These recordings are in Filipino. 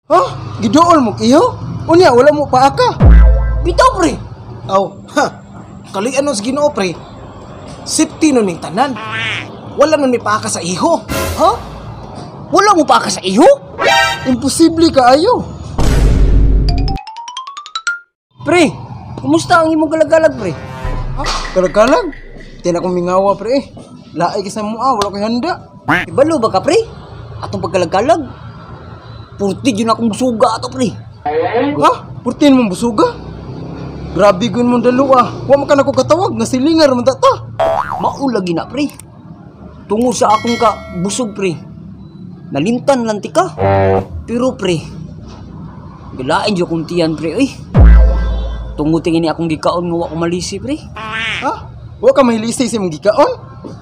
Ha? Gidool mo iyo? Unya wala mo paaka. Bitaw pre. Aw, ha. Kalian nos Ginoo pre. Safety no ning tanan. Wala man may paaka sa iho. Ha? Wala mo pa ka sa iyo? Imposible kaayo. Pre, kumusta ang imong galagalag pre? Ha? Kalagalag? Tiyan akong mingawa pre. Laay ka sa mua, wala ko handa. Ibalo ba ka pre? Atong paggalagalag. Purti yun akong suga ato pre. Ha? Purtin mong busuga? Grabe gun mong dalawa. Wa man ka nako katawag nga silingar man ta. Maulagi na pre. Tungo sa akong ka busog pre. Nalimtan lang ti ka. Pero pre, galain jo kong tiyan pre oy. Tungo tingin ni akong gikaon nga wa ko malisi pre. Ha? Wa ka mahilisi sa mong gikaon?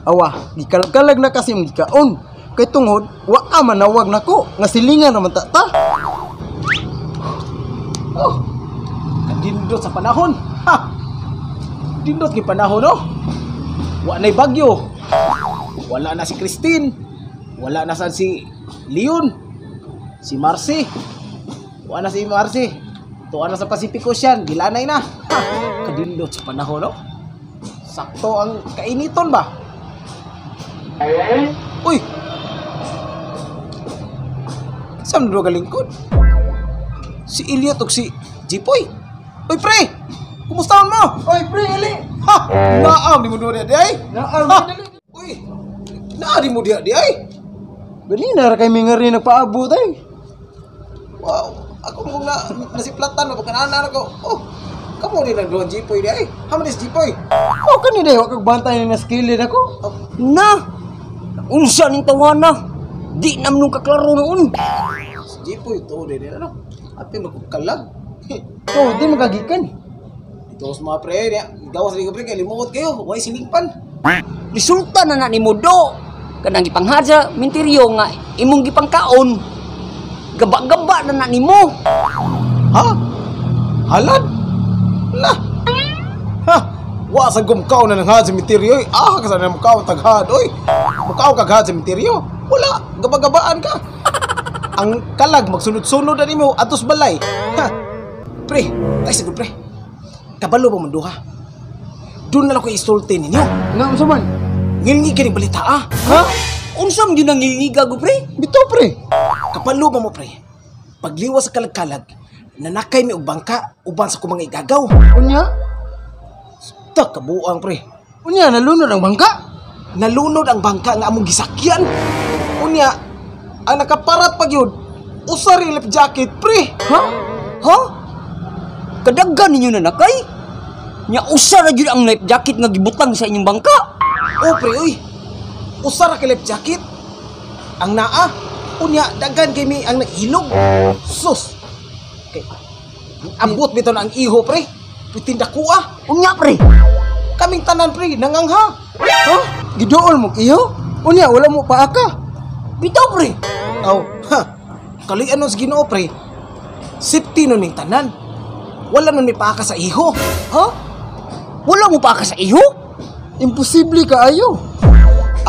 Awa, gikalag-kalag na kasi mong gikaon. Kay tungod, wa ka manawag nako nga silingar naman ta. Oh. Kadindot sa panahon. Ha. Dindot gi panahon no. Wa na'y bagyo. Wala na si Christine. Wala na sad si Leon. Si Marcy. Wala na si Marcy. Tuwa na sa Pacific Ocean, gilanay na. Ha. Kadindot sa panahon no. Sakto ang kainiton ba? Uy. Saan do galingkod? Si Elliot o si Jipoy. Uy pre! Kumusta mo? Oy, pre, ali. Ha! Naam di mo dia di ay? Naam Ha! dali. Uy! Di mo dia di ay? Ganina ra kay mingari nagpaabot ay. Wow! Ako mo nasiplatan mo kanana ko. Oh! Kamo ni lang doon Jipoy di ay? Haman is Jipoy? O kanina wa kag bantay ni naskilid ako. Na! Unsa ning tawana? Di nam nung kaklaro noon. Si Jipoy to di ano? Ate magkalag. Oh, di magagikan. Ito sa mga pre niya. Gawas rin ko pre kay limuot kayo. Way silingpan. Resulta na ni Mudo. Kanang gipanghadsa minteryo nga imong gipangkaon. Gaba-gaba na nimo. Ha? Halad? Lah. Ha? Wa sa gumkaw na ng had sa misteryo. Ah, kasi na mukaw taghad. Oy. Mukaw kaghad sa misteryo. Wala, gabagabaan ka. Ang kalag magsunod-sunod na nimo atos balay. Ha. Pre, ay siguro pre. Kabalo ba man duha? Doon na lang ko isulti ninyo. Nga unsa man? Ngilngi kini balita ah. Ha? Unsam gyud ang ngilngiga go pre? Bito pre. Kapalo ba mo pre? Pagliwas sa kalag-kalag, nanakay mi og bangka uban sa kumang igagaw. Unya? Tak kabuang pre. Unya nalunod ang bangka? Nalunod ang bangka nga among gisakyan. Unya, ang nakaparat pag yun, usari lip jacket, pre. Ha? Ha? Kadaggan ninyo na nakay? Nya usa ra gyud ang life jacket nga gibutang sa inyong bangka. Oh, pre, uy. Usara ka lip jacket. Ang naa, unya, dagan kay mi ang nag-ilog. Sus. Okay. Abot bito na ang iho, pre. Pitinda ko ah. Unya pre. Kaming tanan, pre, nangangha. Ha? Gidool mo iyo? Unya wala mo paaka. Bitaw pre. Aw, ha. Kalian nos Ginoo, pre. Safety no ning tanan. Wala man may paaka sa iho. Ha? Wala mo pa ka sa iyo? Imposible kaayo.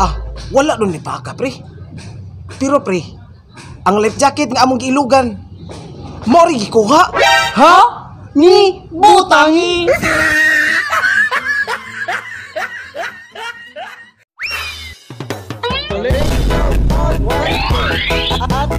Ah, wala doon may paaka, pre. Pero, pre, ang life jacket nga among giilugan, mori gikuha. Ha? Ni butangi. At